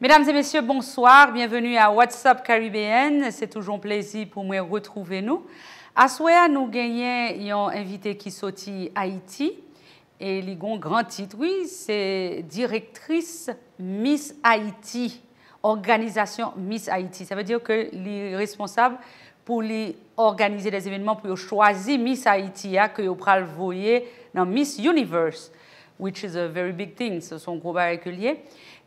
Mesdames et messieurs, bonsoir. Bienvenue à WhatsApp Caribéenne. C'est toujours un plaisir pour moi de retrouver nous. À soir, nous gagnons un invité qui sorti Haïti. Et il a un grand titre, oui, c'est directrice Miss Haïti, organisation Miss Haïti. Ça veut dire qu'il est responsable pour organiser des événements, pour choisir Miss Haïti, que vous pouvez voyer dans Miss Universe, which is a very big thing, c'est son gros régulier.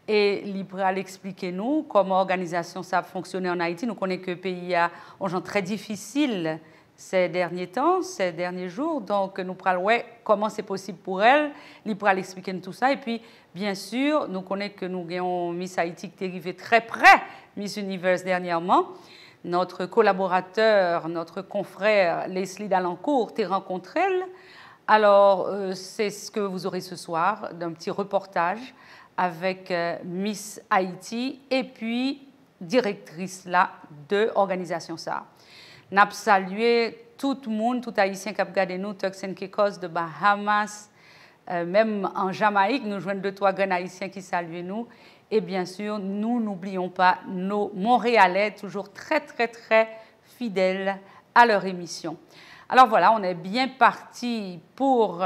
Et il pourra expliquer nous comment l'organisation ça a fonctionné en Haïti. Nous connaissons que le pays a un genre très difficile ces derniers temps, ces derniers jours. Donc, nous pourrons voir comment c'est possible pour elle. Il pourra expliquer tout ça. Et puis, bien sûr, nous connaissons que nous avons Miss Haïti qui est arrivé très près Miss Universe dernièrement. Notre collaborateur, notre confrère Leslie Dalancourt t'a rencontré elle. Alors, c'est ce que vous aurez ce soir, d'un petit reportage avec Miss Haïti et puis directrice là de l'organisation ça. Nous avons salué tout le monde, tout Haïtien qui a regardé nous, Turks and Caicos de Bahamas, même en Jamaïque, nous joignons 2-3 grands Haïtiens qui saluent nous. Et bien sûr, nous n'oublions pas nos Montréalais, toujours très, très, très fidèles à leur émission. Alors voilà, on est bien parti pour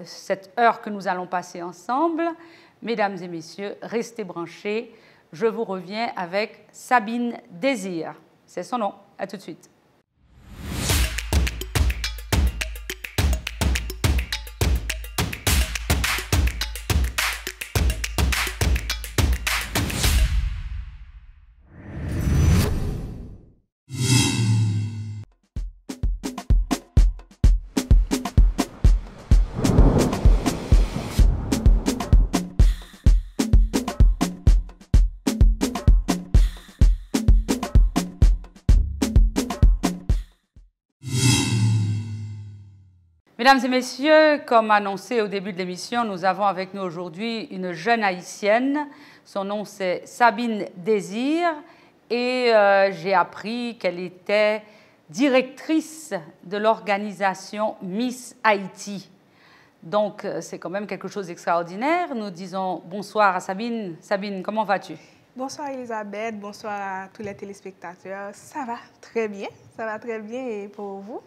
cette heure que nous allons passer ensemble. Mesdames et messieurs, restez branchés. Je vous reviens avec Sabine Désir. C'est son nom. À tout de suite. Mesdames et messieurs, comme annoncé au début de l'émission, nous avons avec nous aujourd'hui une jeune Haïtienne. Son nom, c'est Sabine Désir. Et j'ai appris qu'elle était directrice de l'organisation Miss Haïti. Donc, c'est quand même quelque chose d'extraordinaire. Nous disons bonsoir à Sabine. Sabine, comment vas-tu? Bonsoir Elisabeth, bonsoir à tous les téléspectateurs. Ça va très bien et pour vous?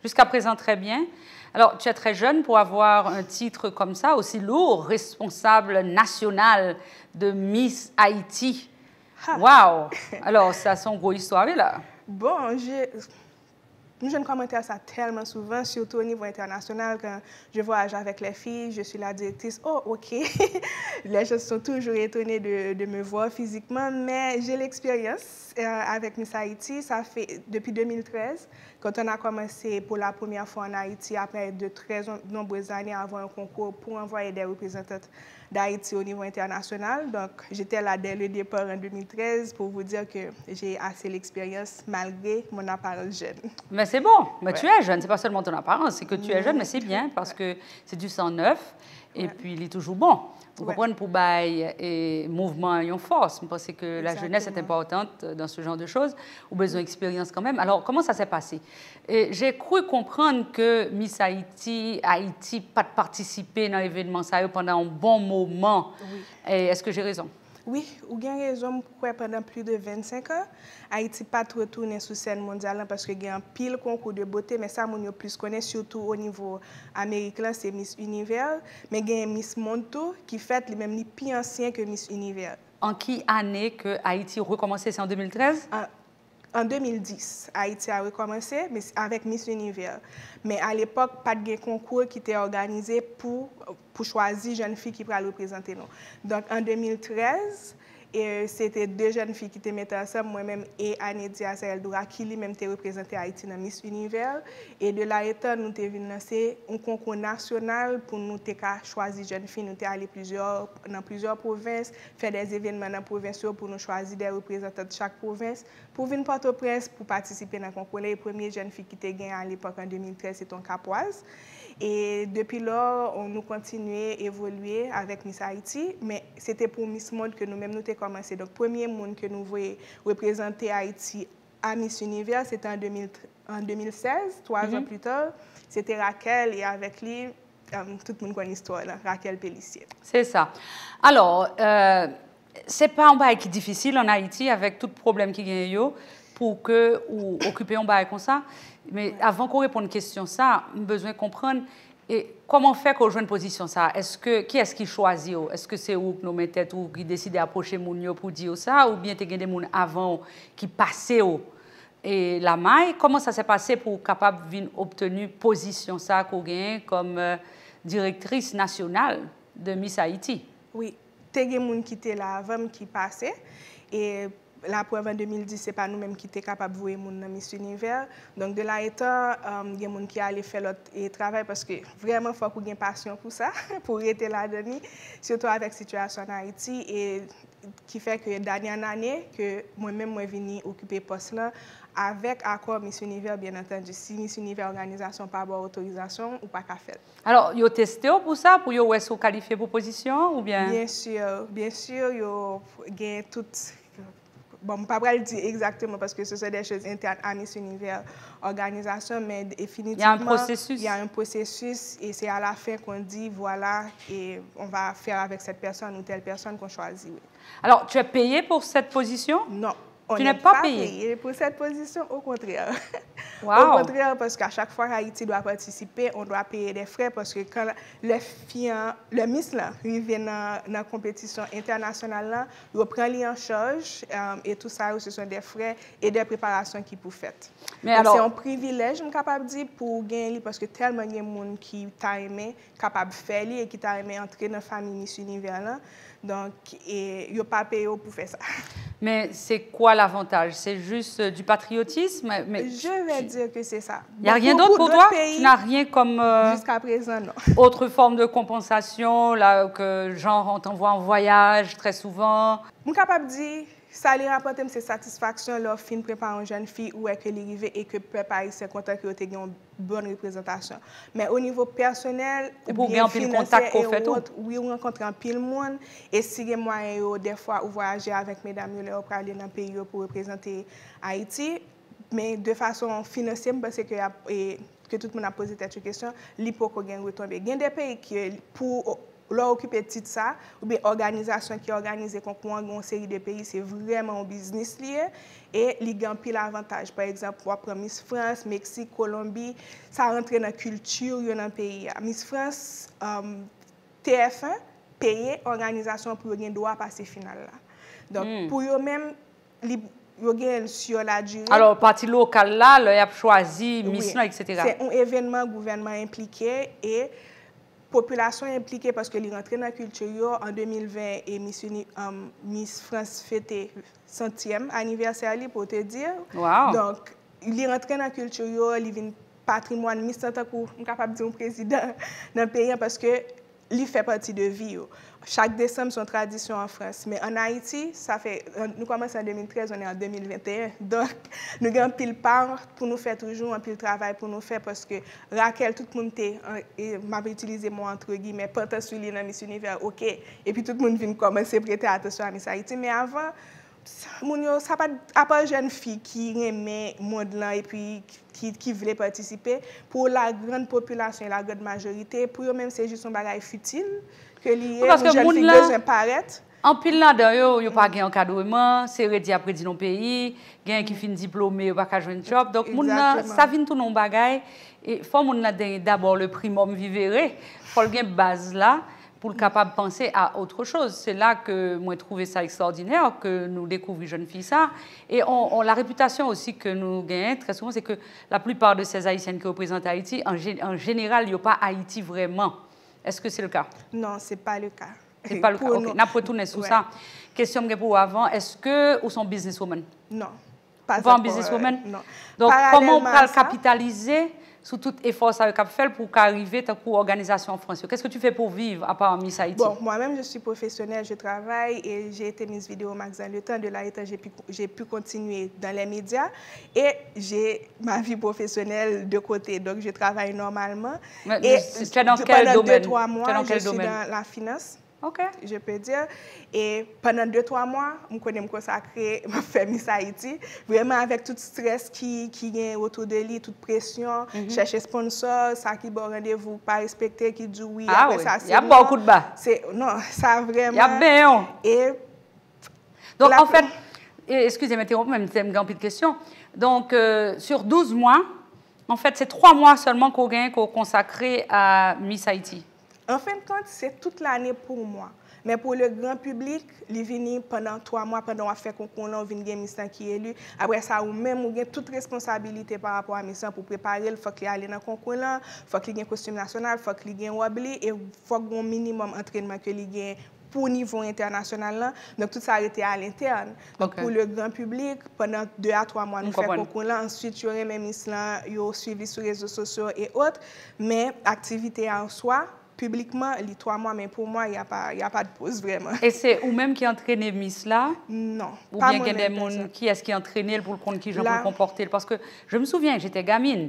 Jusqu'à présent, très bien. Alors, tu es très jeune pour avoir un titre comme ça, aussi lourd, responsable national de Miss Haïti. Waouh! Alors, ça, c'est une grosse histoire, là. Bon, je ne commente ça tellement souvent, surtout au niveau international, quand je voyage avec les filles, je suis la directrice. Oh, OK. Les gens sont toujours étonnés de me voir physiquement, mais j'ai l'expérience avec Miss Haïti. Ça fait depuis 2013, quand on a commencé pour la première fois en Haïti, après de très nombreuses années avant un concours pour envoyer des représentantes d'Haïti au niveau international. Donc, j'étais là dès le départ en 2013 pour vous dire que j'ai assez l'expérience malgré mon apparence jeune. Mais c'est bon, mais tu es jeune, c'est pas seulement ton apparence, c'est que tu es jeune, mais c'est bien parce que c'est du sang neuf et puis il est toujours bon. Vous comprenez, pour bailler et mouvement et une force. Je pense que la jeunesse est importante dans ce genre de choses, ou besoin d'expérience quand même. Alors, comment ça s'est passé? J'ai cru comprendre que Miss Haïti pas participé dans l'événement ça pendant un bon moment. Oui. Est-ce que j'ai raison? Oui, vous avez raison. Pendant plus de 25 ans, Haïti n'a pas retourné sur scène mondiale parce qu'il y a un pile concours de beauté, mais ça, on plus connaît surtout au niveau américain, c'est Miss Univers. Mais il y a Miss Monto qui fait les mêmes plus ancien que Miss Univers. En quelle année que Haïti a recommencé? C'est en 2013? En 2010, Haïti a recommencé avec Miss Univers. Mais à l'époque, pas de concours qui était organisé pour choisir jeunes filles qui pourraient représenter nous. Donc en 2013, c'était 2 jeunes filles qui étaient mises ensemble, moi-même et Anédia Saël-Doura, qui lui-même était représenté Haïti dans Miss Univers. Et de là étant, nous avons lancé un concours national pour nous choisir jeunes filles. Nous sommes allés dans plusieurs provinces, faire des événements dans les provinces pour nous choisir des représentants de chaque province. Pour venir Port-au-Prince pour participer dans le concours, les premières jeunes filles qui étaient gagnées à l'époque en 2013, c'était un Capoise. Et depuis lors, on nous continué à évoluer avec Miss Haïti, mais c'était pour Miss Monde que nous-mêmes nous avons commencé. Donc, le premier monde que nous voyons représenter Haïti à Miss Univers, c'était en 2016, 3 ans plus tard. C'était Raquel et avec lui, tout le monde connaît l'histoire, Raquel Pellissier. C'est ça. Alors, c'est pas un bail qui est difficile en Haïti avec tout problème qui gagne pour que ou occuper un bail comme ça. Mais avant qu'on réponde à une question ça, on a besoin de comprendre et comment faire qu'on joue une position ça. Qui est-ce qui choisit? Est-ce que c'est vous qui nous mettez ou qui décide d'approcher moun pour dire ça ou bien tu des gens avant qui passaient et la maille, comment ça s'est passé pour capable obtenir position ça qu'on gagne comme directrice nationale de Miss Haïti? Oui, il y a des gens qui étaient là avant qui passaient et la preuve en 2010, ce n'est pas nous-mêmes qui étions capables de voir les gens dans Miss Univers. Donc, de là étant, il y a des gens qui allaient faire leur travail parce que vraiment, il faut qu'on ait une passion pour ça, pour être là-dedans, surtout avec la situation en Haïti. Et qui fait que d'année en année, que moi-même, je suis venu occuper ce poste-là avec accord Miss Univers, bien entendu. Si Miss Univers organisation pas avoir autorisation ou pas qu'à faire. Alors, vous avez testé pour ça, pour vous qualifier pour position ou bien? Bien sûr, vous avez toutes. Bon, je ne peux pas le dire exactement parce que ce sont des choses internes à Miss Univers organisation, mais définitivement, il y a un processus et c'est à la fin qu'on dit voilà, et on va faire avec cette personne ou telle personne qu'on choisit. Oui. Alors, tu es payé pour cette position? Non. Tu n'es pas payé pour cette position, au contraire. Wow. Au contraire, parce qu'à chaque fois qu'Haïti doit participer, on doit payer des frais parce que quand le Miss arrive dans la compétition internationale, on prend en charge et tout ça, ce sont des frais et des préparations qui pour faire. C'est un privilège, je suis capable de dire, pour gagner parce que tellement de gens qui t'a aimé, capable de faire et qui t'a aimé entrer dans la famille Miss Univers. Donc, ils n'ont pas payé pour faire ça. Mais c'est quoi l'avantage? C'est juste du patriotisme? Je vais dire que c'est ça. Il n'y a rien d'autre pour toi? Tu n'as rien comme... Jusqu'à présent, non. Autre forme de compensation, là, que genre on t'envoie en voyage très souvent? Je suis capable de dire, ça lui rapporte cette satisfaction leur fin préparer une jeune fille où est qu'elle est arrivée et que le peuple haïtien est content qu'elle ait une bonne représentation. Mais au niveau personnel, ou bien contact qu'on fait tout. Oui, on rencontre un pile monde et si moi des fois ou voyager avec mesdames pour aller dans le pays pour représenter Haïti, mais de façon financière parce que tout le monde a posé cette question, l'hypocrisie gagne retomber. Il y a des pays qui pour leur occuper de ça, ou bien organisation qui organise une série de pays, c'est vraiment un business lié et il y a un pile avantage. Par exemple, pour prendre Miss France, Mexique, Colombie, ça rentre dans la culture dans le pays. Miss France, TF1 paye l'organisation pour gagner droit à passer final là. Donc pour eux-mêmes, ils gagnent sur la durée. Alors, parti local là, ils ont choisi Miss, oui, etc. C'est un événement gouvernement impliqué et population impliquée parce que les rentrées dans la culture en 2020 et Miss France fêtait 100e anniversaire pour te dire. Wow. Donc, les rentrées dans la culture, ils viennent patrimoine Miss Tantakou, je suis capable de dire un président dans le pays parce que il fait partie de vie. Chaque décembre, c'est une tradition en France. Mais en Haïti, nous commençons en 2013, on est en 2021. Donc, nous avons un pile part pour nous faire toujours, un pile travail pour nous faire parce que Raquel, tout le monde m'avait utilisé moi entre guillemets, porte sur l'île dans Miss Univers, ok. Et puis tout le monde vient commencer à prêter attention à Miss Haïti. Mais avant, ça pas à part jeune fille qui aimait le monde là et puis qui voulait participer. Pour la grande population et la grande majorité, pour eux-mêmes, c'est juste un bagage futile que lié aux jeunes filles besoin paraître. En pile là-dedans, il n'y a pas de encadrement, c'est ready après dans le pays, il y a qui finit diplômé, il n'y a pas de jouer un job. Donc, ça vient tout dans bagage. Et il faut d'abord le primum vivere, il faut une base là pour capable de penser à autre chose. C'est là que moi, j'ai trouvé ça extraordinaire, que nous découvrons jeune fille ça. Et la réputation aussi que nous gagnons très souvent, c'est que la plupart de ces Haïtiennes qui représentent Haïti, en général, il n'y a pas Haïti vraiment. Est-ce que c'est le cas? Non, ce n'est pas le cas. Ce n'est pas le cas. OK, on a retourné sur ça. Question que pour avant, est-ce que vous êtes businesswoman? Non, pas en businesswoman? Non. Donc, comment on peut capitaliser sur tout effort ça a fait pour arriver à une organisation en France? Qu'est-ce que tu fais pour vivre à part Miss Haïti? Bon, moi-même, je suis professionnelle, je travaille et j'ai été Miss Vidéo Max dans le temps. De là, j'ai pu continuer dans les médias et j'ai ma vie professionnelle de côté. Donc, je travaille normalement. Mais tu es dans quel domaine? Pendant 2-3 mois, je suis dans la finance. Okay. Je peux dire. Et pendant 2-3 mois, je connais me consacrer à faire Miss Haïti. Vraiment avec tout le stress qui est autour de lui, toute pression, chercher sponsor, ça qui bon rendez-vous, pas respecter, qui dit oui. Ah oui, il y a beaucoup de bas. Non, ça vraiment. Il y a bien. Et Donc, en fait, excusez-moi m'interrompre, même si c'est une grande question. Donc, sur 12 mois, en fait, c'est 3 mois seulement qu'on gagne qu'on consacré à Miss Haïti. En fin de compte, c'est toute l'année pour moi. Mais pour le grand public, il vient pendant 3 mois, pendant qu'on fait concours, on vient gagner Miss qui est élu. Après ça, ou même, on a toute responsabilité par rapport à Miss pour préparer. Il faut qu'il aille dans le concours, il faut qu'il ait un costume national, il faut qu'il ait un wabli, et il faut qu'il ait un minimum d'entraînement qu'il ait pour le niveau international. Donc, tout ça a été à l'interne. Donc, pour le grand public, pendant 2 à 3 mois, nous faisons concours. Ensuite, il y aurait même Miss, il y a suivi sur les réseaux sociaux et autres. Mais, activité en soi, publiquement, les 3 mois, mais pour moi, il n'y a pas de pause vraiment. Et c'est ou même qui entraîne Miss là? Non. Ou bien il y a des gens qui est-ce qui entraîne pour le compte qui pour le comporter? Parce que je me souviens, j'étais gamine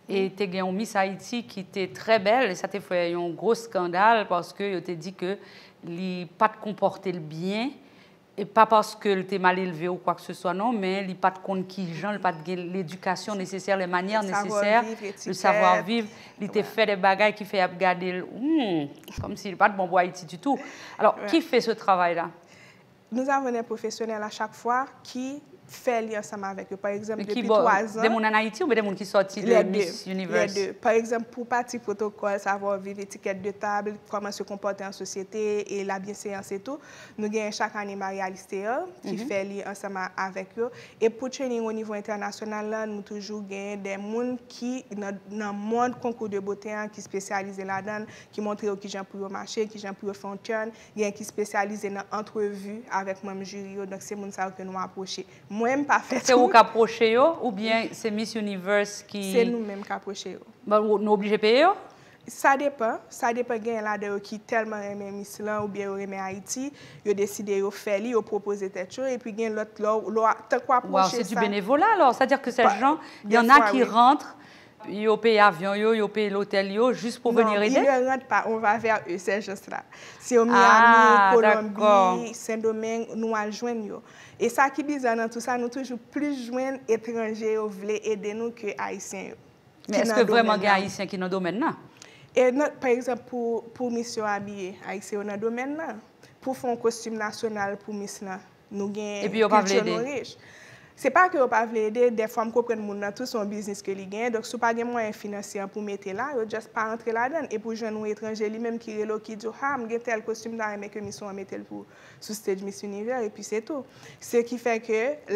et tu as une Miss Haïti qui était très belle et ça t'a fait un gros scandale parce que tu dit que il pas de comporter le bien. Et pas parce que était mal élevé ou quoi que ce soit, non, mais il n'y a pas de compte qui gens, il pas de l'éducation nécessaire, les manières nécessaires, le savoir-vivre. Il t'a fait des bagages qui fait regarder, comme s'il n'y a pas de bon bois Haïti du tout. Alors, qui fait ce travail-là? Nous avons des professionnels à chaque fois qui fait lien ensemble avec eux. Par exemple, depuis 3 ans... Des gens en Haïti ou des gens qui sortent de Miss Universe? Les deux. Par exemple, pour partie protocole, savoir vivre, étiquette de table, comment se comporter en société et la bienséance et tout, nous avons chaque année Maria Listéa qui fait lien ensemble avec eux. Et pour training au niveau international, nous toujours avons des gens qui, dans le monde concours de beauté, qui spécialisent là-dedans, qui montrent qui j'en pour marcher, qui j'en pour fonctionner, qui spécialisent dans l'entrevue avec mon jury. Donc, c'est ça que nous approchons. C'est vous qui approchez ou bien c'est Miss Universe qui... C'est nous-mêmes qui approchons. Nous sommes obligés de payer? Ça dépend. Ça dépend de là qui tellement aimé Miss là ou bien aimé Haïti. Ils ont décidé de faire, ils ont proposé quelque chose. Et puis, il y a l'autre là, tant qu'on approche ça. C'est du bénévolat alors? C'est-à-dire que ces gens, il y en a qui rentrent, ils ont payé l'avion, ils ont payé l'hôtel, juste pour venir aider? Non, ils ne rentrent pas. On va vers eux, ces gens-là. C'est au Miami, Colombie, Saint-Domingue, nous allons joindre. Et ça qui est bizarre dans tout ça, nous toujours plus joindre étrangers qui veulent aider nous que haïtiens. Mais est-ce que vraiment il y a haïtiens qui sont dans le domaine là? Et par exemple, pour mission habillée, haïtiens dans le domaine là. Pour faire un costume national pour Miss là, nous avons une culture riche. Ce n'est pas que vous ne pouvez pas aider, des femmes comprennent que tout son business que les gagnent. Donc, si vous n'avez pas de moyens financiers pour mettre là, vous ne juste pas rentrer là-dedans. Et pour jeunes étrangers, lui-même qui est là, qui dit, ah, j'ai tel costume là, mais que nous sommes mettre pour sous stage Miss Univers, et puis c'est tout. Ce qui fait que,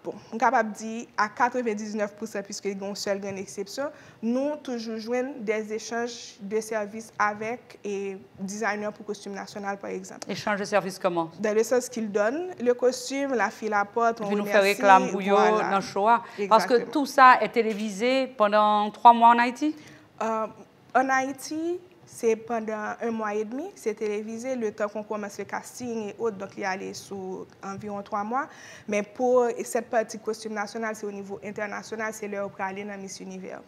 bon, on est capable de dire à 99%, puisqu'il y a une seule grande exception, nous toujours jouons des échanges de services avec et designers pour costume national, par exemple. Échange de services comment? Dans le sens qu'ils donnent le costume, la fille la porte, vous nous faire réclame pour voilà. Dans le choix. Parce que tout ça est télévisé pendant 3 mois en Haïti? En Haïti, c'est pendant 1 mois et demi, c'est télévisé, le temps qu'on commence le casting et autres, donc il y a allé sur environ 3 mois. Mais pour cette partie costume national, c'est au niveau international, c'est l'heure pour aller dans Miss Univers.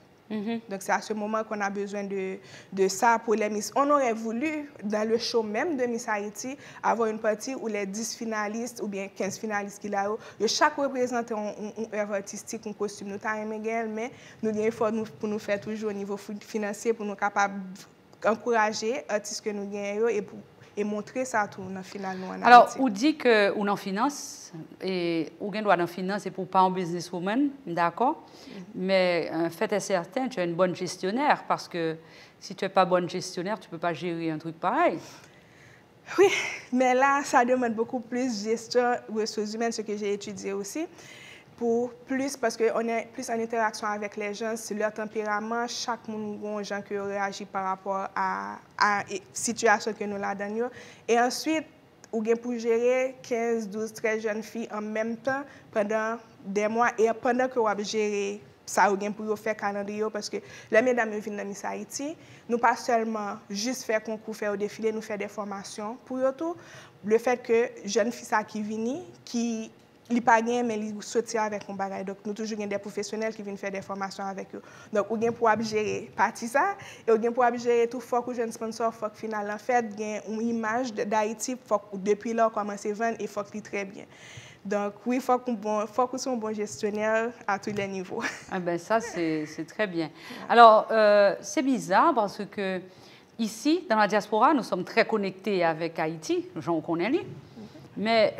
Donc c'est à ce moment qu'on a besoin de ça pour les Miss. On aurait voulu, dans le show même de Miss Haïti, avoir une partie où les 10 finalistes ou bien 15 finalistes qu'il a, chaque représentant une œuvre artistique, un costume, nous avons aimé, mais nous avons effort pour nous faire toujours au niveau financier, pour nous capables d'encourager les artistes que nous gagnons et montrer ça tout dans finalement. Alors, on dit que on en finance et on gagne droit en finance et pour pas en businesswoman, d'accord. Mais un fait est certain, tu es une bonne gestionnaire parce que si tu es pas bonne gestionnaire, tu peux pas gérer un truc pareil. Oui, mais là, ça demande beaucoup plus de gestion ressources humaines, ce que j'ai étudié aussi. Pour plus, parce qu'on est plus en interaction avec les gens, c'est leur tempérament, chaque monde a gens qui réagit par rapport à la situation que nous la donnons. Et ensuite, on a pour gérer 15, 12, 13 jeunes filles en même temps pendant des mois et pendant que vous gérez ça, vous pour faire calendrier parce que les mesdames viennent dans Miss Haïti, nous pas seulement juste faire concours, faire au défilé, nous faire des formations pour eux tout. Le fait que jeunes filles qui viennent, qui ne pas bien, mais ils sortent avec un bagage. Donc, nous toujours des professionnels qui viennent faire des formations avec eux. Donc, vous avez pour gérer partie ça, et vous avez pour gérer tout, il faut que les jeunes sponsors, il faut que final, en fait, il y a une image d'Haïti, depuis là, on commence à vendre et il faut qu'il très bien. Donc, oui, il faut qu'on soit un bon gestionnaire à tous les niveaux. Ah ben ça, c'est très bien. Alors, c'est bizarre parce que ici, dans la diaspora, nous sommes très connectés avec Haïti, les gens qu'on connaît. Mais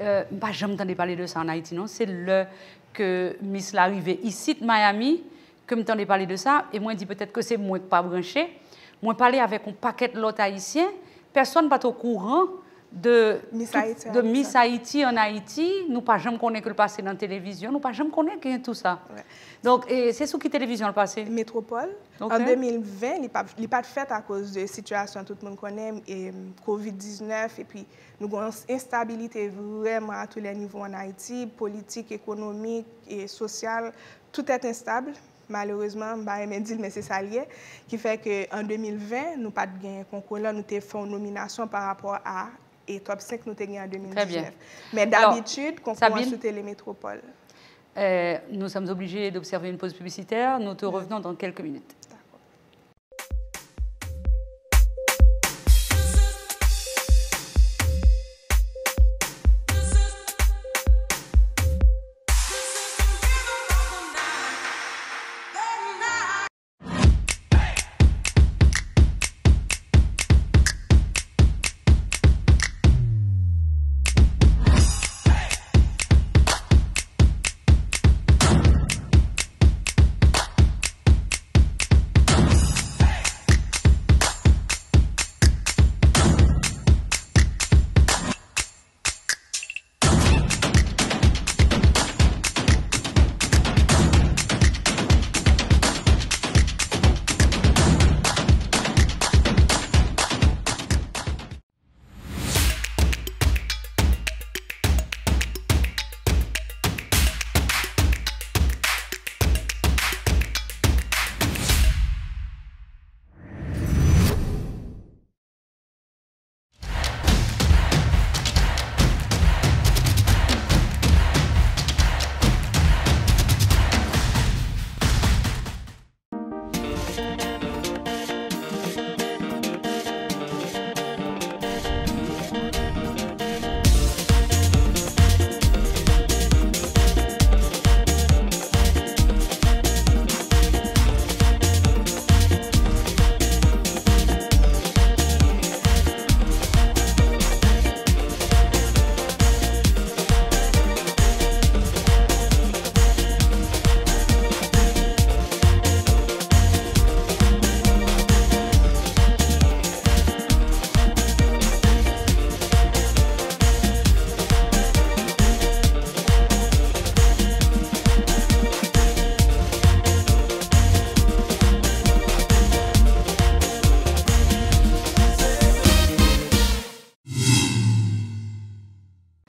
je m'entendais parler de ça en Haïti, non? C'est le que Miss l'arrivée ici de Miami, que m'entendais parler de ça, et moi, je dis peut-être que c'est moi qui pas branché. Moi, parler avec un paquet de l'autre haïtien, personne n'est pas au courant de Miss Haïti en Haïti. Nous pas jamais connaître que le passé dans la télévision, nous pas jamais connaître tout ça. Ouais. Donc, c'est sous qui télévision le passé? Métropole. Okay. En 2020, il n'est pas fait à cause de la situation tout le monde connaît, et COVID-19, et puis nous avons une instabilité vraiment à tous les niveaux en Haïti, politique, économique et sociale, tout est instable. Malheureusement, mais c'est ça lié, qui fait qu'en 2020, nous n'avons pas de concours là, nous avons fait une nomination par rapport à et top 5 nous avons gagné en 2019. Très bien. Mais d'habitude, concours sous Télémétropole. Nous sommes obligés d'observer une pause publicitaire. Nous te revenons dans quelques minutes.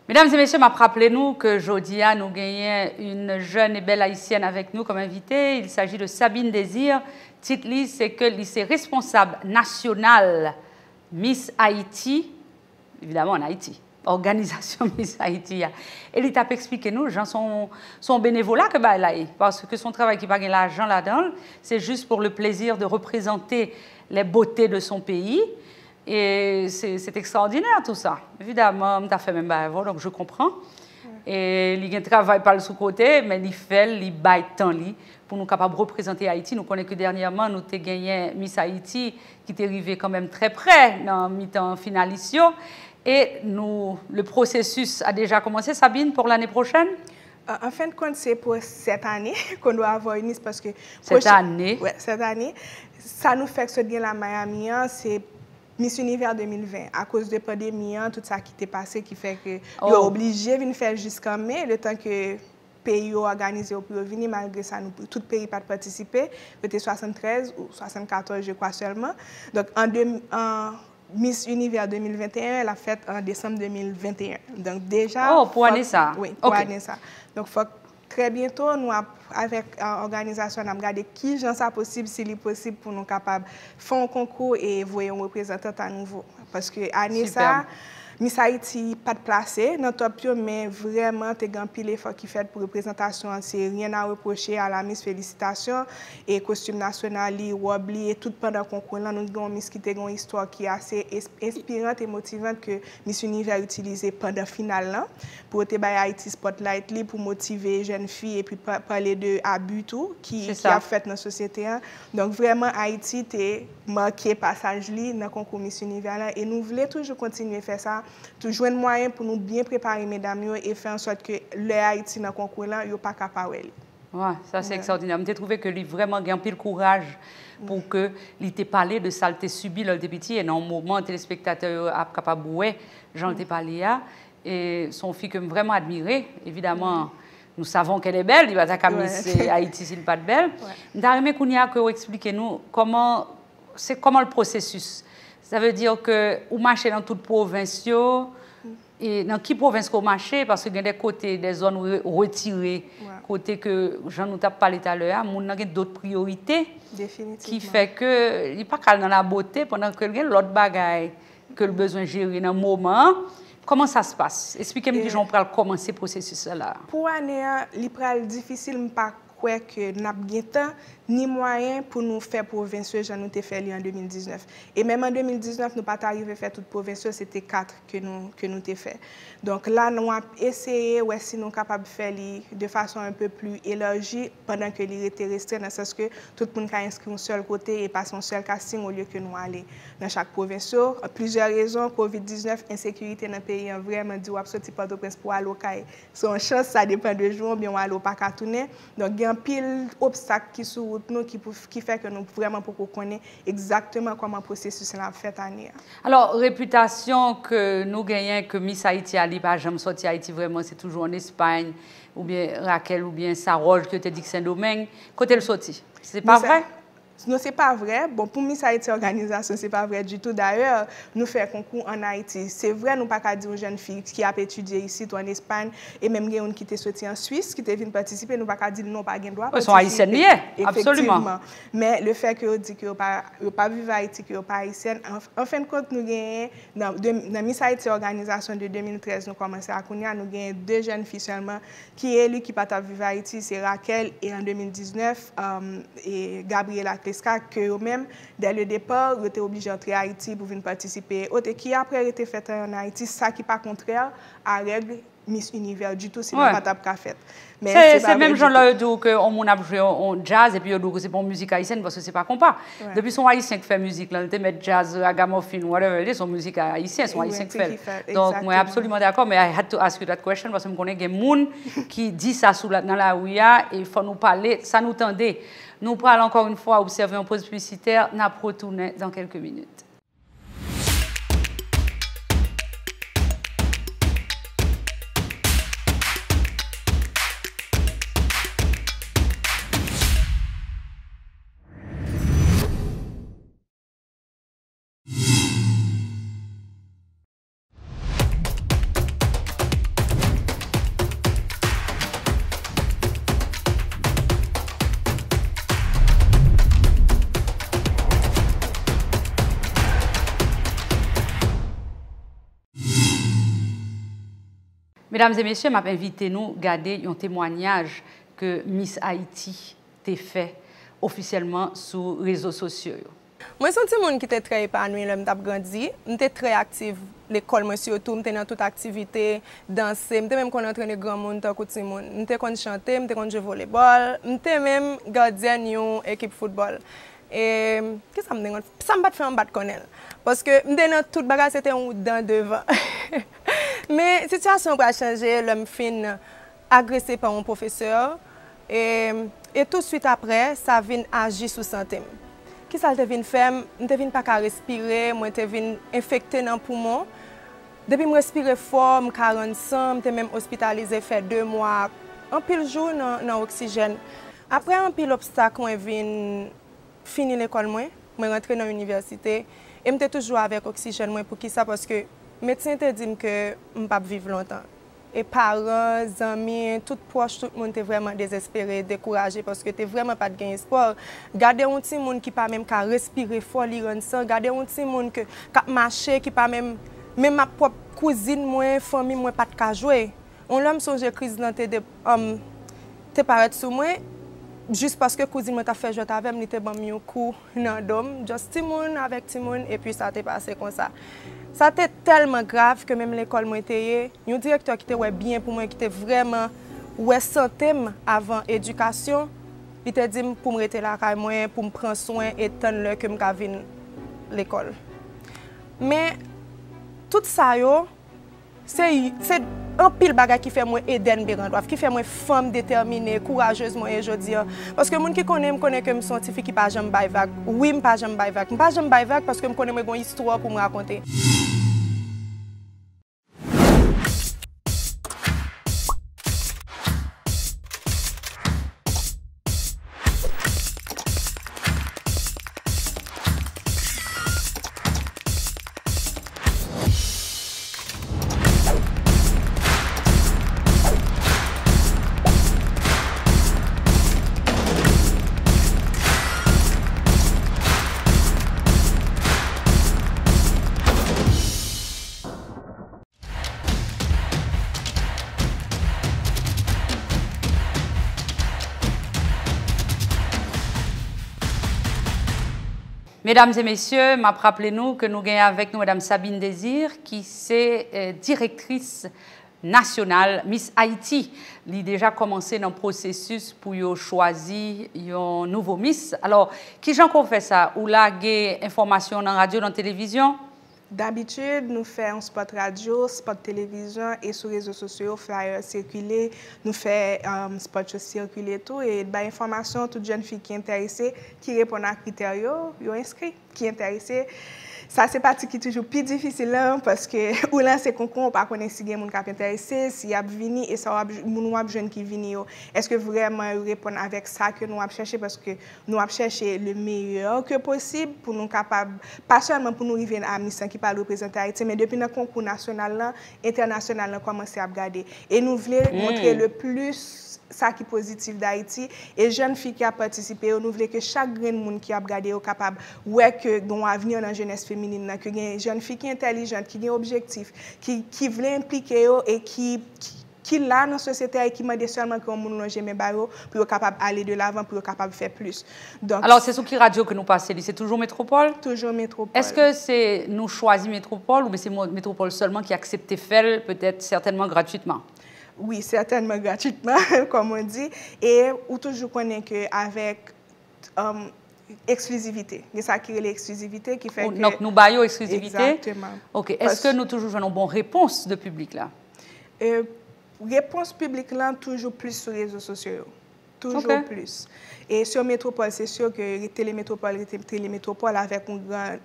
Mesdames et messieurs, rappelez-nous que Jodia nous gagnons une jeune et belle haïtienne avec nous comme invitée. Il s'agit de Sabine Désir. Titre, c'est que c'est responsable nationale Miss Haïti, évidemment en Haïti, organisation Miss Haïti. Et il t'a expliqué nous, gens son bénévolat que bah là, parce que son travail qui pas gagne l'argent là-dedans, c'est juste pour le plaisir de représenter les beautés de son pays. Et c'est extraordinaire tout ça. Évidemment, tu as fait même avant, donc je comprends. Et il travaille pas le sous-côté, mais il fait, il baille tant pour nous capables de représenter Haïti. Nous connaissons que dernièrement, nous avons gagné Miss Haïti qui est arrivé quand même très près dans mi-temps finalisation. Et le processus a déjà commencé, Sabine, pour l'année prochaine? En fin de compte, c'est pour cette année qu'on doit avoir une Miss parce que... Cette année? Oui, cette année. Ça nous fait que ce gain la Miami, c'est Miss Univers 2020, à cause de la pandémie, tout ça qui t'est passé, qui fait que nous sommes obligés de faire jusqu'en mai, le temps que le pays a organisé pour venir, malgré ça, tout le pays n'a pas participé, c'était 73 ou 74, je crois seulement. Donc, en Miss Univers 2021, elle a fait en décembre 2021. Donc, déjà... Oh, pour année ça? Oui, pour année ça. Donc, faut très bientôt, nous, avec l'organisation, nous avons regardé qui j'en sais possible, s'il est possible, pour nous capables de faire un concours et voir un représentant à nouveau. Parce que l'année ça, Miss Haïti pas de placé dans le top, mais vraiment, tu as un pile effort qui fait pour représentation. C'est rien à reprocher à la Miss. Félicitations. Et costume national, Wobli, et tout pendant le concours, là, nous avons Miss qui a une histoire qui est assez inspirante et motivante que Miss Univers a utilisé pendant la finale, pour te bailler Haïti Spotlight, pour motiver les jeunes filles et puis parler de abus tout qui a fait dans la société. Donc, vraiment, Haïti, t'es marqué passage dans le concours Miss Univers. Et nous voulons toujours continuer à faire ça. toujours un moyen pour nous bien préparer mesdames et faire en sorte que le Haïti dans le concours là, yo pas capable. Ouais, ça c'est extraordinaire. J'ai trouvé que lui vraiment gagne pile courage pour que il t'ait parlé de ça, il t'ait subi le petit et dans un moment téléspectateur a capable ouais, j'en t'ai parlé là et son fille que vraiment admiré, évidemment. Nous savons qu'elle est belle, il va t'accamer Haïti s'il n'est pas de belle. D'ailleurs, Kounia, que vous expliquez-nous comment le processus. Ça veut dire que vous marchez dans toute province, et dans quelle province vous marchez, parce qu'il y a des côtés, des zones retirées, côté que j'en ai parlé tout à l'heure, il y a d'autres priorités qui fait que il n'est pas calme dans la beauté pendant que il y a l'autre bagaille que le besoin de gérer dans le moment. Comment ça se passe? Expliquez-moi que j'en parle commencer le processus là. Pour l'année, il est difficile pas croire que nous n'avons pas temps ni moyen pour nous faire provinciaux, j'en ai fait en 2019. Et même en 2019, nous n'avons pas arrivé à faire toutes provinciaux, c'était 4 que nous avons fait. Donc là, nous avons essayé, si nous sommes capables de faire de façon un peu plus élargie pendant que les était resté, dans le sens que tout le monde a inscrit un seul côté et pas son seul casting au lieu que nous allons dans chaque provinciaux. Plusieurs raisons, COVID-19, insécurité dans le pays, vraiment dit, sorti Port-au-Prince pour aller au CAI. C'est une chance, ça dépend de jour, bien on aller au Pacatouné. Donc il y a un pile d'obstacles qui sont qui fait que nous vraiment pour connaître exactement comment le processus est fait année. Alors, réputation que nous gagnons, que Miss Haïti a pas jamais sorti Haïti vraiment, c'est toujours en Espagne, ou bien Raquel, ou bien Sarol, qui te dit que c'est un domaine. Côté le sorti, c'est pas vrai? Non, ce n'est pas vrai. Bon, pour Miss Haïti Organisation, ce n'est pas vrai du tout. D'ailleurs, nous faisons un concours en Haïti. C'est vrai, nous ne pouvons pas dire aux jeunes filles qui ont étudié ici, ou en Espagne, et même qui étaient sortis en Suisse, qui étaient venus participer, nous ne pouvons pas dire non, pas de droit. Ils sont haïtiennes, absolument. Mais le fait que vous dites qu'ils n'ont pas vécu à Haïti, qu'ils n'ont pas haïtienne, en fin de compte, nous gagnons, dans Miss Haïti Organisation de 2013, nous commençons à connaître, nous gagnons 2 jeunes filles seulement qui est lui qui pas vivre à Haïti, c'est Raquel, et en 2019, et Gabriela que eux-mêmes, dès le départ, ils étaient obligés d'entrer à Haïti pour venir participer. Autre qui après été fait en Haïti, ça qui n'est pas contraire à la règle Miss Univers du tout, c'est pas ta fait. C'est même gens là dit que on a joué en jazz et puis on dit que c'est pas musique haïtienne parce que c'est pas compas. Depuis son haïtien qui fait musique là, il met jazz, ragamuffin, whatever, son musique haïtienne, son haïtien qui fait. Donc moi absolument d'accord, mais I had to ask you that question parce que je connais des gens qui dit ça dans la ouïa et il faut nous parler, ça nous tendait. Nous allons encore une fois observer une pause publicitaire, nous allons retourner dans quelques minutes. Mesdames et messieurs, m'a invité nous à regarder un témoignage que Miss Haïti a fait officiellement sur les réseaux sociaux. Moi, je suis une qui était très épanouie, je suis grandi. J'étais très active à l'école, surtout. J'étais dans toute activité, danser. J'étais même entraîné de grand monde, j'étais chanter, j'étais jouer au volleyball. J'étais même gardienne d'une équipe de football. Et qu'est-ce que ça me dit? Ça me bat faire un bat con elle. Parce que j'étais dans toute bagarre, c'était un dans devant. Mais la situation a changé, l'homme fin agressé par un professeur. Et tout de suite après, ça vient agir sur santé. Qui ça te vient faire? Je ne viens pas respirer, je viens infecté dans le poumon. Depuis que je respire fort, je 40 sang, je même hospitalisé fait 2 mois, un pile jour dans l'oxygène. Après un pile obstacle, je viens finir l'école, je rentre dans l'université et je suis toujours avec oxygène pour qui ça parce que le médecin te dit que je ne peux pas vivre longtemps. Et parents, amis, tout proche, tout le monde est vraiment désespéré, découragé parce que tu n'as vraiment pas de gain espoir. Gardez un petit monde qui ne peut pas même respirer fort, lire sang. Gardez un petit monde qui peut marcher, qui ne peut pas même ma propre cousine, moi, famille, moi, pas de jouer. On l'a songe crise dans te paraître sur moi. Juste parce que cousine m'a fait jouer avec moi, j'étais mis un coup dans le dôme, juste Timon avec Timon, et puis ça s'est passé comme ça. Ça était tellement grave que même l'école m'a été, un directeur qui était bien pour moi, qui était vraiment santé avant l'éducation, il t'a dit pour me rester là, pour me prendre soin et attendre que je vienne à l'école. Mais tout ça, c'est un pile bagage qui fait moi Eden Berandouaf, qui fait moi femme déterminée, courageuse moi je dis parce que moun qui connaît que me scientifique qui pas jamais bay vague. Oui, me pas jamais bay vague. Me pas jamais bay vague parce que me connais moi une histoire pour me raconter. Mesdames et messieurs, m'a rappelé nous que nous gagnons avec nous Madame Sabine Désir, qui est directrice nationale Miss Haïti. Elle a déjà commencé dans le processus pour choisir un nouveau Miss. Alors, qui j'en qu'on fait ça? Ou là, des informations dans la radio, dans la télévision? D'habitude, nous faisons un spot radio, spot télévision et sur les réseaux sociaux, flyers circuler, nous faisons spot circuler tout et bah information toute jeune fille qui est intéressée, qui répond à critères, yo inscrit, qui est intéressée. Ça c'est partie qui est toujours plus difficile là, parce que ou là c'est concours, on pas connaît si quelqu'un qui est intéressé, si y a vini et ça moun wap jeune qui vini yo. Est-ce que vraiment répondre avec ça que nous avons cherché parce que nous avons cherché le meilleur que possible pour nous capable pas seulement pour nous arriver à Miss qui parle représenter Haïti mais depuis le concours national là, international là commencer à regarder et nous voulons montrer le plus ça qui est positif d'Haïti et jeunes filles qui ont participé, nous voulons que chaque grain de monde qui a regardé est capable ouais que dans avenir dans la jeunesse féminine que des jeunes filles qui intelligentes, qui ont objectif, qui veulent impliquer et qui là dans la société et qui demandent seulement que monde longer mes barreaux pour être capable d'aller de l'avant pour être capable de faire plus. Donc alors c'est sur qui radio que nous passons, c'est toujours Métropole? Toujours Métropole. Est-ce que c'est nous choisir Métropole ou c'est Métropole seulement qui accepte faire peut-être certainement gratuitement? Oui, certainement gratuitement, comme on dit. Et ou toujours connaît qu'avec exclusivité. C'est ça qui est l'exclusivité qui fait que... Donc, nous baillons exclusivité? Exactement. OK. Est-ce que nous toujours avons une bonne réponse de public là? Réponse publique là, toujours plus sur les réseaux sociaux. Toujours plus. Et sur Métropole, c'est sûr que Télémétropole avec un grand...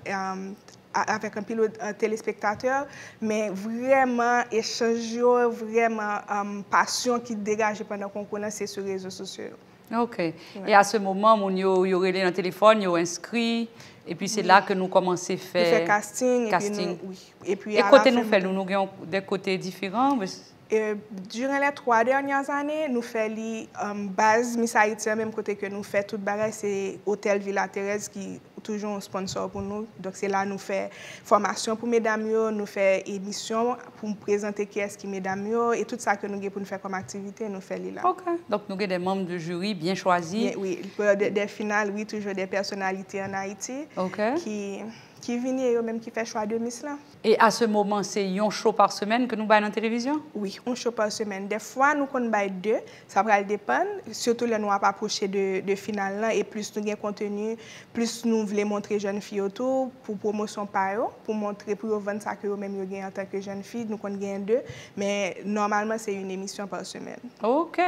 avec un pilote téléspectateur, mais vraiment échange, vraiment passion qui dégage pendant le concours, c'est sur les réseaux sociaux. OK. Ouais. Et à ce moment, on y aurait dans le téléphone, on inscrit, et puis c'est là que nous commençons à faire casting. Et côté nous faisons, nous avons des côtés différents. Durant les 3 dernières années, nous faisons base Miss Haïti, même côté que nous faisons toute bagage, c'est Hôtel Villa Thérèse qui est toujours un sponsor pour nous. Donc c'est là nous faisons formation pour mesdames, nous faisons émission pour présenter qui est-ce qui mesdames et tout ça que nous avons pour nous faire comme activité, nous faisons là. OK. Donc nous avons des membres de jury bien choisis. Oui, des finales, oui, toujours des personnalités en Haïti qui viennent et même qui fait choix de Miss là. Et à ce moment, c'est un show par semaine que nous baillons en télévision? Oui, un show par semaine. Des fois, nous baillons 2, ça va dépendre. Surtout les nous approcher de finale là et plus nous avons contenu, plus nous voulons montrer jeunes filles autour pour promotion par eux, pour montrer pour vendre ça que eux même gagnent en tant que jeunes filles. Nous gagnons 2, mais normalement c'est une émission par semaine. OK.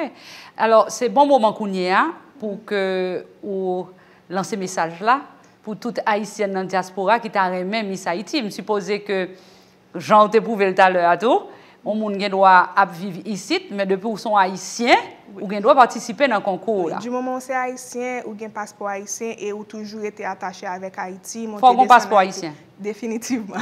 Alors c'est bon moment qu'on y a pour que vous lancez message là. Pour toute haïtienne dans la diaspora qui t'a remis Miss Haïti. Je suppose que Jean te prouvé tout à l'heure à tout. On doit vivre ici, mais depuis qu'ils sont haïtiens, ou doit participer dans le concours. Oui, du moment où c'est haïtien, ou un passeport haïtien et ou toujours été attaché avec Haïti. Il faut un passeport haïtien. Définitivement.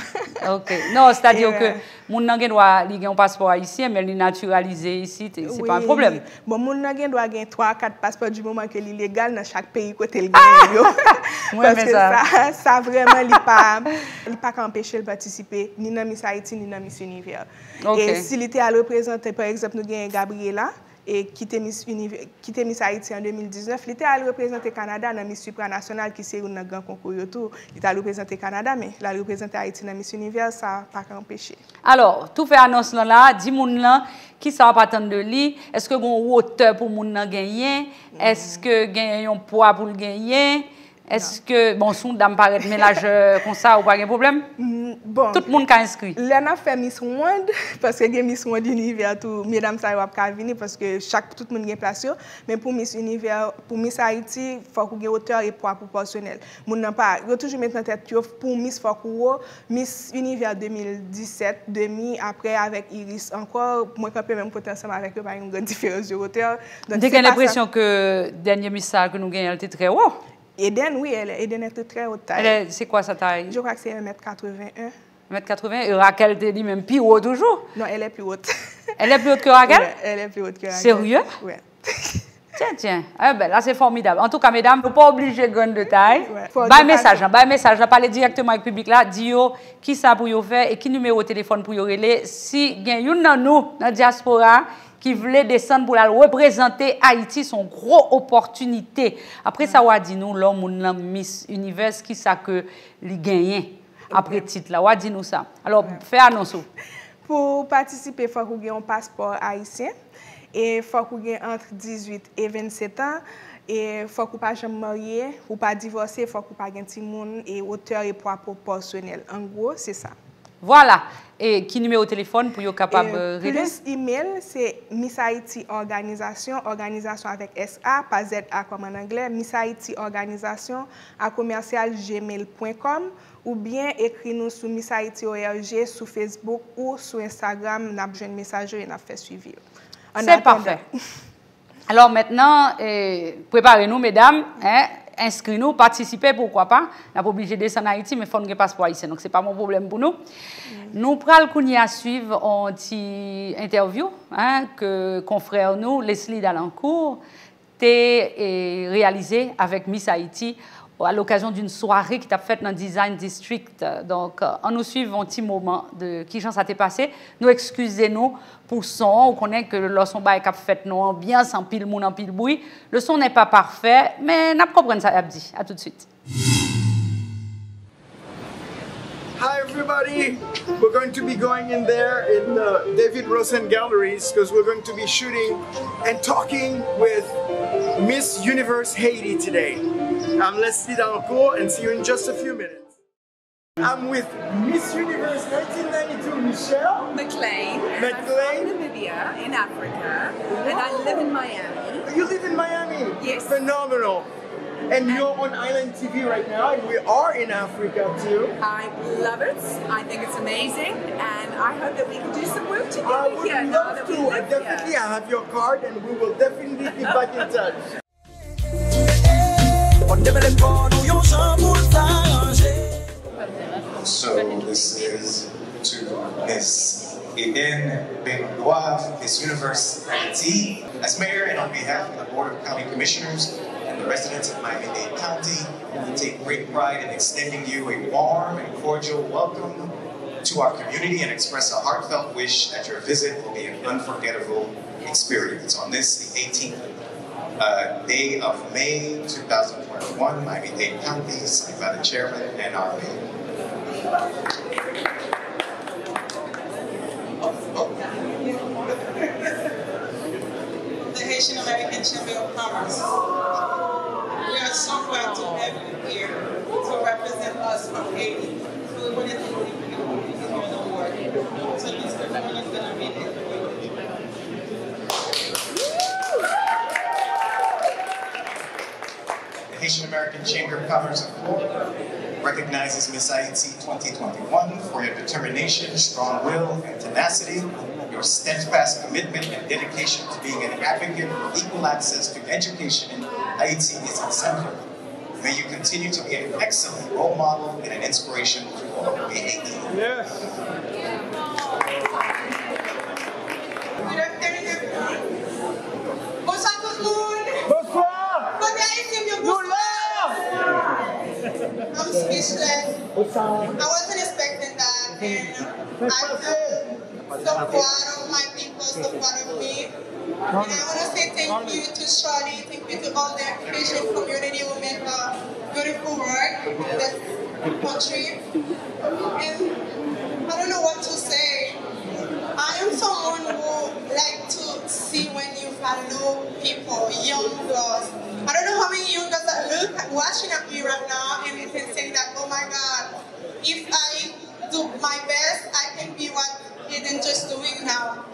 OK. Non, c'est-à-dire que mon doit avoir un passeport haïtien, mais il est naturalisé ici, ce n'est pas un problème. Bon, mon doit avoir 3-4 passeports du moment que il est légal dans chaque pays côté le gagne. Parce que ça vraiment, il pas qu'empêcher de participer ni dans Miss Haïti ni dans Miss Univers. Et s'il était à représenter, par exemple, nous avons Gabriela, et qui était Miss Haïti en 2019, il était à représenter Canada dans Miss Supranationale qui c'est un grand concours autour. Il était à représenter Canada, mais il a représenté Haïti dans Miss Univers, ça n'a pas empêché. Alors, tout fait annonce là, dis moun là, qui ça va pas attendre de lui? Est-ce que vous avez une hauteur pour moun nan gagner? Est-ce que vous avez un poids pour le gagner? Est-ce que, bon, si on dame paraît ménage comme ça, ou pas de problème? Bon. Tout le monde a inscrit. Là, on a fait Miss Monde, parce que Miss Monde Univers, tout, mesdames, ça va pas venir, parce que tout le monde a place. Mais pour Miss Univers, pour Miss Haïti, il faut qu'il y ait hauteur et poids proportionnel. Mon n'a pas, il faut toujours mettre en tête que pour Miss Fokouo, Miss Univers 2017, demi, après avec Iris encore, moi, quand même potentiellement avec eux, pas une grande différence de hauteur. Donc, j'ai l'impression que le dernier message que nous gagnons était très haut. Eden, oui, Eden est très haute taille. C'est quoi sa taille? Je crois que c'est 1m81. 1m80? Et Raquel te dit même plus haut toujours? Non, elle est plus haute. Elle est plus haute que Raquel? Ouais, elle est plus haute que Raquel. Sérieux? Oui. Tiens. Ah ben, là, c'est formidable. En tout cas, mesdames, vous n'êtes pas obligés de gagner de taille. Ouais. Bah, message, parlez directement avec le public là, dis-yo qui ça pour vous faire et qui numéro de téléphone pour vous relayer. Si il y a une dans nous, dans la diaspora, qui voulait descendre pour la représenter Haïti, son gros opportunité. Après ça, on a dit nous, l'homme, Miss Univers, qui ça que les gagnants après titre là, on a dit nous ça. Alors, fais annonce. Pour participer, il faut que vous ayez un passeport haïtien et il faut que vous ayez entre 18 et 27 ans. Et il faut que vous ne soyez pas marié, ou pas divorcé, il faut que vous ne soyez pas et hauteur et poids proportionnel. En gros, c'est ça. Voilà. Et qui numéro de téléphone pour être capable de répondre? Plus email, c'est Miss Haïti Organisation, organisation avec SA, pas ZA comme en anglais, Miss Haïti Organisation à commercial@gmail.com ou bien écris-nous sur Miss Haïti ORG sur Facebook ou sur Instagram, nous avons besoin de messages et nous avons fait suivi. C'est parfait. Alors maintenant, préparez-nous, mesdames. Inscrivez-nous, participez, pourquoi pas. On n'a pas obligé de descendre en Haïti, mais il faut un passeport ici. Donc, ce n'est pas mon problème pour nous. Nous prenons à suivre une petite interview que confrère nous, Leslie Dalancourt, a réalisée avec Miss Haïti à l'occasion d'une soirée qui t'a faite dans le Design District. Donc, on nous suit un petit moment de qui ça t'est passé. Nous excusez-nous pour son. On connaît que le son bail a fait nos ambiance en pile moun en pile bruit. Le son n'est pas parfait, mais n'a pas compris ça a dit. À tout de suite. Hi everybody, we're going to be going in there in the David Rosen Galleries because we're going to be shooting and talking with Miss Universe Haiti today. I'm Leslie Dalancourt and see you in just a few minutes. I'm with Miss Universe 1992, Michelle McLean. I'm from Namibia in Africa, and I live in Miami. You live in Miami? Yes. Phenomenal. And you're on Island TV right now, and we are in Africa too. I love it. I think it's amazing, and I hope that we can do some work together I would here. love to. Definitely, I have your card, and we will definitely be back in touch. So this is to Miss Eden Benoit, Miss Universe Haiti. As mayor and on behalf of the Board of County Commissioners and the residents of Miami-Dade County, we take great pride in extending you a warm and cordial welcome to our community and express a heartfelt wish that your visit will be an unforgettable experience. On this, the 18th day of May 2021, Miami-Dade County, signed by the chairman and our mayor. The Haitian American Chamber of Commerce. We are so proud to have you here to represent us from Haiti. So we wanted to give you an award. So Mr. Brown is going to read it. The Haitian American Chamber of Commerce of Florida recognizes Miss Haiti 2021 for your determination, strong will, and tenacity, your steadfast commitment and dedication to being an advocate for equal access to education in Haiti is exemplary. May you continue to be an excellent role model and an inspiration to all of Haiti. Yes. Good afternoon, everyone. Bonsoir tout le monde. Bonsoir. Bonne Haïti, bien bonsoir. I'm speechless. I wasn't expecting that, and I feel so proud of my people, so proud of me. And I want to say thank you to Shawty, thank you to all the Haitian community who make beautiful work in this country. And I don't know what to say. I am someone who like to see when you follow people, young girls. I don't know how many young girls that look watching at me right now and you can think that, oh my God, if I do my best, I can be what Eden just doing now.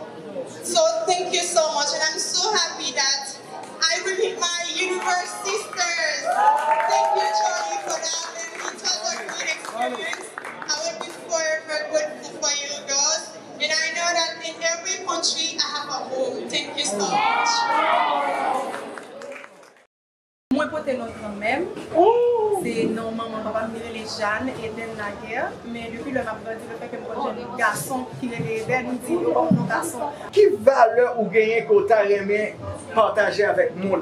So thank you so much, and I'm so happy that I will meet my universe sisters. Thank you, Charlie, for that, and it was a great experience. I will be forever grateful for you girls, and I know that in every country I have a home. Thank you so much. Moi, pour notre grand-mère, c'est non, maman, papa, me les Jeanne, Eden Naguère. Mais depuis le m'a grandi, le fait que moi, j'ai un garçon qui est Eden, nous dit, oh, mon garçon. Qui valeur ou gagner qu'on t'a aimé partager avec nous?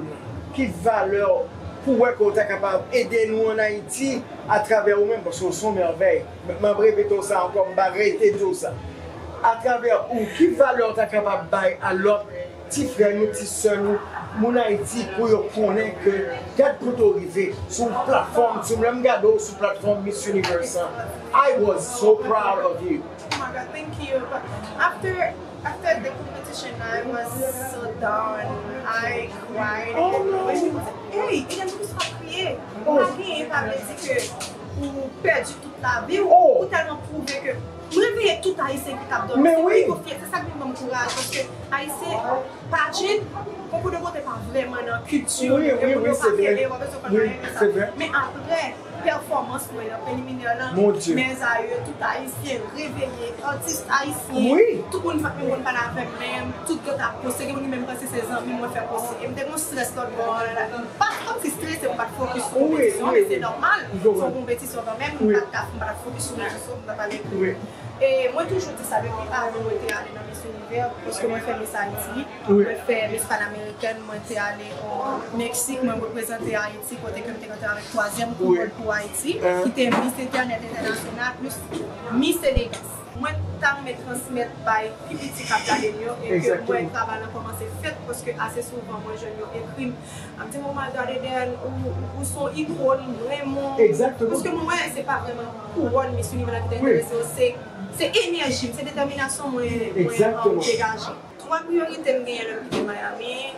Qui valeur pour qu'on t'a capable d'aider nous en Haïti à travers nous-mêmes, parce qu'on sont merveilles. Je répète ça encore, je vais arrêter tout ça. À travers où, qui valeur t'as capable de à l'autre petit frère, nous, petit soeur, nous, mon Haïti, pour connaître que quand vous arrivez sur une plateforme, sur la plateforme Miss Universe, I was so proud of you. Oh my God, thank you. But after the competition, I was so down. I cried. Oh no! Hey, il y a tout ça à crier. Marie va me dire que vous perdu toute la vie ou tellement prouvé que vous réveillez tout Haïtien qui tape dans le. Mais oui! C'est ça qui me courage parce que Haïtien, pas beaucoup de monde n'est pas vraiment dans la culture. Oui, c'est vrai. Mais après, performance préliminaire, mes aïeux, tout haïtien, réveillé, artiste haïtien, tout le monde va avec même, tout le monde a posté, tout le monde même passé ses amis, moi faire poster. Et je me stress là, pas comme si stress, c'est pas focus sur la compétition, mais c'est normal. Sur la compétition quand même, on va pas focus sur les choses, on va pas les. Et moi toujours dit ça avec mes parents, moi j'étais allée dans Miss Univers parce que moi j'ai fait Miss Haïti, moi j'ai fait Miss Panaméricaine, moi j'étais allée au Mexique, moi j'ai représenté Haïti côté que j'étais rentrée avec troisième pour Haïti, qui était Miss Internet International plus Miss Sénégal. Moi je transmettre par les petits capteurs et que moi le travail a commencé fait parce que assez souvent moi je écris un petit moment d'Eden où sont icônes vraiment. Exactement. Parce que moi c'est pas vraiment couronne Miss Univers qui t'intéresse, c'est énergie, c'est détermination moi dégagée. Trois priorités me gagner le petit Miami.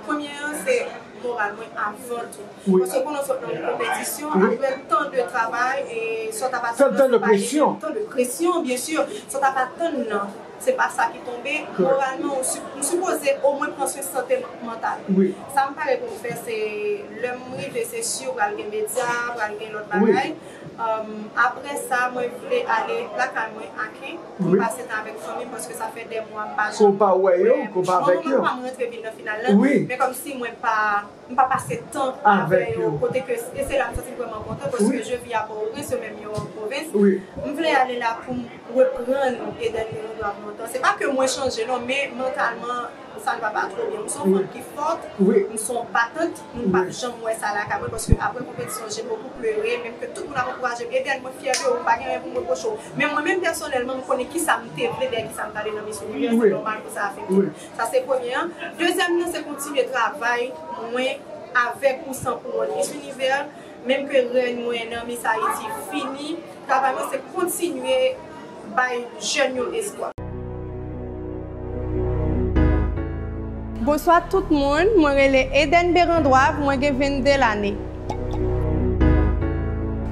Première c'est moralement avant tout. Parce que quand on sort dans une compétition, après tant de travail et soit t'as pas tant de pression, bien sûr, soit t'as pas tant non. C'est pas ça qui tombe. Moralement, on supposait au moins prendre soin de santé mentale. Ça me paraît pour faire, c'est le c'est sûr, pour aller aux médias, pour aller l'autre bagaille. Après ça, moi, je voulais aller là quand même à Kin pour passer temps avec la famille parce que ça fait des mois que je ne suis pas avec eux. Je ne peux pas rentrer dans le final, mais comme si moi, je ne pas passer temps avec eux. Et c'est là que je suis vraiment content parce que je vis à Port-au-Prince, même en province. Je voulais aller là pour reprendre et donner mon temps. Ce n'est pas que moi je change, non, mais mentalement, ça ne va pas trop bien. Nous sommes femmes qui fortes, nous sommes patentes, nous ne pouvons pas jamais ça à la caméra parce qu'après la compétition, j'ai beaucoup pleuré, même que tout le monde a encouragé, et moi fière de vous, pas pour me pocher. Mais moi-même personnellement, je connais qui ça me tévle, qui ça me parle dans Miss Univers, c'est normal que ça a fait. Ça c'est premier. Deuxième, c'est continuer le travail, moi, avec ou sans pour Miss Univers, même que le moi, Miss Haïti fini, travail, c'est continuer by jeune espoir. Bonsoir tout le monde, moi je suis Eden Bérandois, moi j'ai 22 l'année.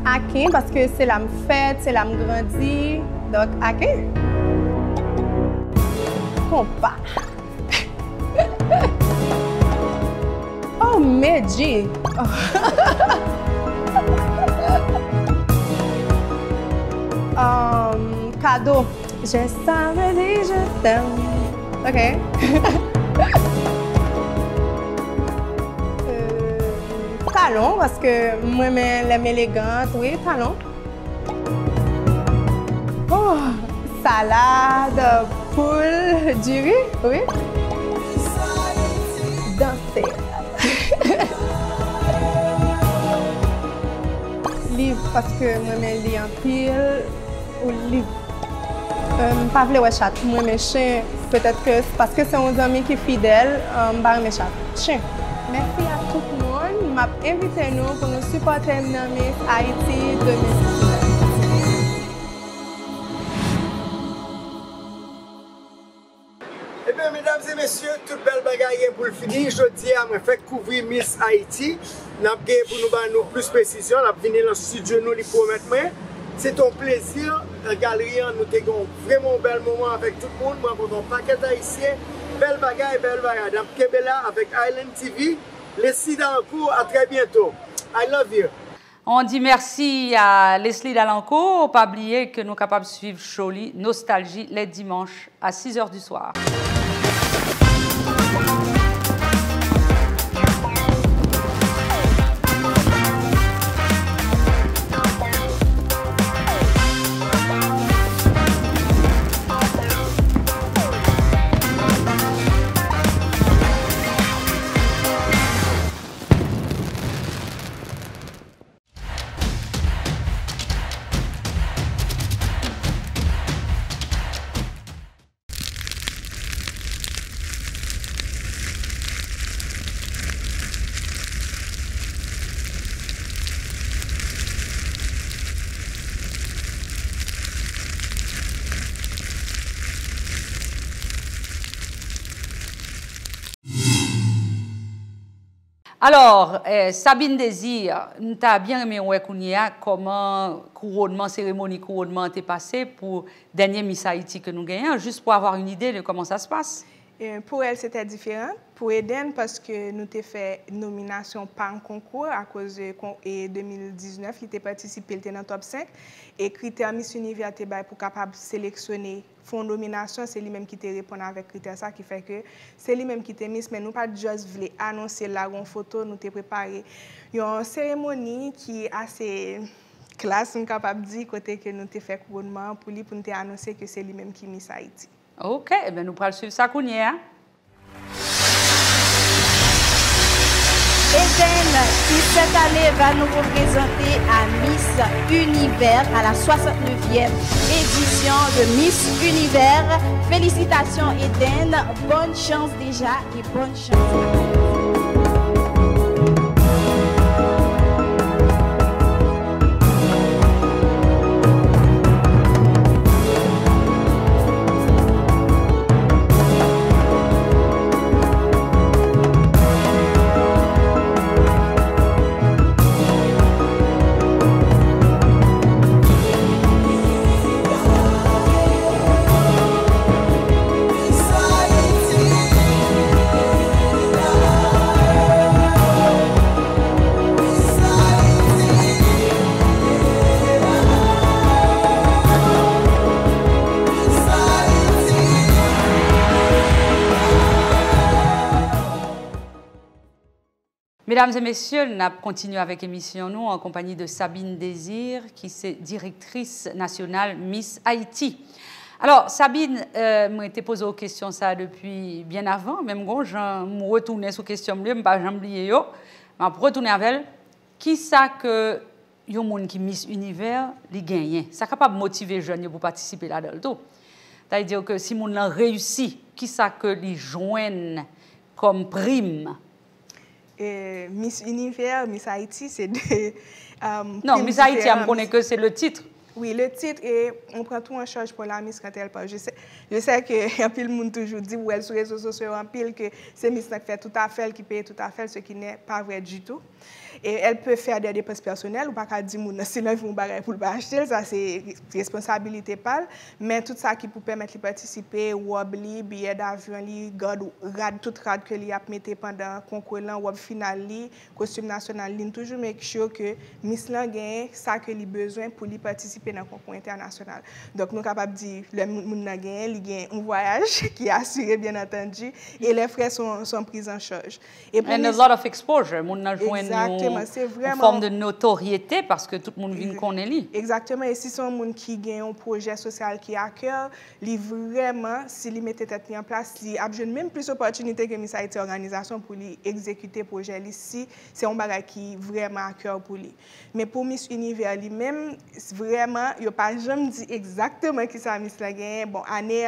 À Kin parce que c'est là que je fête, c'est là que je grandis, donc à Kin. Compa. Oh, Medji. Cadeau. Je savais dire je t'aime. Ok. Talon, parce que moi j'aime élégante, oui, talon. Oh, salade, poule, du riz, oui. Danser. Livre, parce que moi je lis en pile, ou livre. Pas vle chat, moi mes chiens, peut-être que parce que c'est un ami qui est fidèle, je mes chat. Chien. Merci à tout le monde. M'a invité nous pour nous supporter dans Miss Haïti 2019. Eh bien, mesdames et messieurs, toute belle bagaille pour le finir. Je dis à moi, fait couvrir Miss Haïti. Nous avons pour nous plus précision. Nous avons venu dans le studio, nous les promettre. C'est un plaisir. La galerie, nous avons vraiment un bel moment avec tout le monde. Moi, pour un paquet d'Haïtiens. Belle bagaille, belle bagaille. Nous avons là avec Island TV. Leslie Dalancourt, à très bientôt. I love you. On dit merci à Leslie Dalancourt. Pas oublier que nous sommes capables de suivre Choli Nostalgie les dimanches à 6 h du soir. Alors, Sabine Désir, nous avons bien aimé comment couronnement, cérémonie couronnement est passé pour dernier Miss Haïti que nous gagnons, juste pour avoir une idée de comment ça se passe. Pour elle, c'était différent. Pour Eden, parce que nous avons fait nomination par un concours à cause de 2019, il était participé, il était dans le top 5. Et critère Miss Univers était pour capable de sélectionner font nomination, c'est lui-même qui te répond avec critère ça qui fait que c'est lui-même qui te Miss, mais nous pas juste voulu annoncer la photo, nous te préparé une cérémonie qui est assez classe, nous capable de dire côté que nous te fait couronnement pour lui pour nous annoncer que c'est lui-même qui Miss Haïti. OK, eh bien, nous allons suivre ça Kounia. Eden, qui cette année va nous représenter à Miss Univers, à la 69e édition de Miss Univers. Félicitations Eden, bonne chance déjà et bonne chance. Mesdames et messieurs, nous continuons avec l'émission nous en compagnie de Sabine Désir, qui est directrice nationale Miss Haïti. Alors, Sabine, moi, t'ai posé aux questions ça depuis bien avant, même quand je me retournais sur question, je ne pas oublier yo, mais pour retourner avec elle, qui ça que yon monde qui Miss Univers li gagne, ça capable motiver les jeunes pour participer là-dedans. C'est-à-dire que si moun a réussi, qui ça que li joignent comme prime? Miss Univers, Miss Haïti, c'est des... non, Miss Haïti, on connaît que c'est le titre. Oui, le titre, et on prend tout en charge pour la Miss quand elle parle. Je sais que un pile monde toujours dit, ou elle sur les réseaux sociaux, en pile que c'est Miss qui fait tout à fait, qui paye tout à fait, ce qui n'est pas vrai du tout. Et elle peut faire des dépenses personnelles, ou pas qu'à dire, sinon ils vont barrer pour le acheter, ça c'est responsabilité pas. Mais tout ça qui peut permettre de participer, wobli, billet d'avion, rad tout rad que li a metté pendant concours là, wob final li, costume national, li toujours make sure que Miss là gagne ça que li besoin pour li participer dans le concours international. Donc nous capable dire le moun nan gagne, li gagne un voyage qui est assuré bien entendu et les frais sont pris en charge. Et pour a lot of exposure, moun nan joine c'est vraiment une forme de notoriété parce que tout le monde vient connaître lui. Exactement. Et si c'est un monde qui gagne un projet social qui a à cœur, lui vraiment, s'il mettait tête en place, il a même plus d'opportunités que Miss Haïti organisation pour lui exécuter le projet ici. C'est un bagage qui vraiment à cœur pour lui. Mais pour Miss Univers lui-même, vraiment, il n'a pas jamais dit exactement qui ça Miss la gagne. Bon, année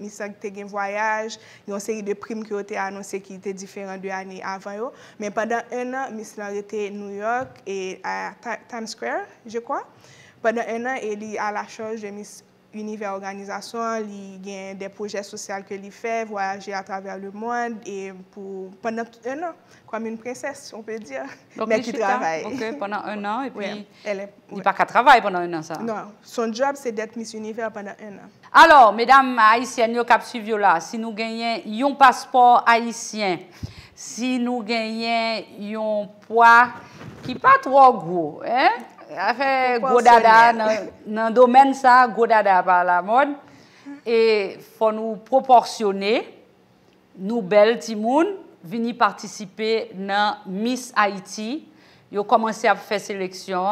Miss a gagné un voyage, il y a une série de primes qui ont été annoncées qui étaient différentes de l'année avant. Mais pendant un an, Miss Lan était à New York et à Times Square, je crois. Pendant un an, elle est à la charge de Miss Univers Organisation, il y a des projets sociaux que il fait, voyager à travers le monde et pendant 1 an, comme une princesse, on peut dire, donc, mais qui travaille. Ok, pendant 1 an et puis Ouais, il n'y a pas qu'à travailler pendant 1 an ça. Non, son job c'est d'être Miss Univers pendant 1 an. Alors, mesdames haïtiennes, nous cap suivre là, si nous gagnons un passeport haïtien, si nous gagnons un poids qui n'est pas trop gros, hein? Fait gros dada dans le domaine ça, gros dada par la mode. Et faut nous proportionner, nous belles timoun, venir participer dans Miss Haïti. Ils ont commencé à faire sélection.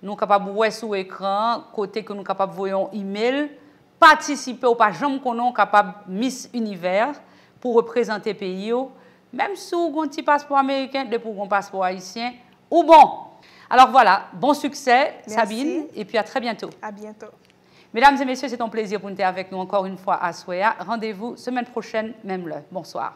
Nous sommes capables de voir sur l'écran, côté que nous sommes capables de voir un email, participer ou pas, jamais qu'on est capable Miss Univers pour représenter le pays. Même si vous avez un petit passeport américain, de pour un passeport haïtien, ou bon. Alors voilà, bon succès, Merci. Sabine, et puis à très bientôt. À bientôt. Mesdames et messieurs, c'est un plaisir pour nous être avec nous encore une fois à Swea. Rendez-vous semaine prochaine, même l'heure. Bonsoir.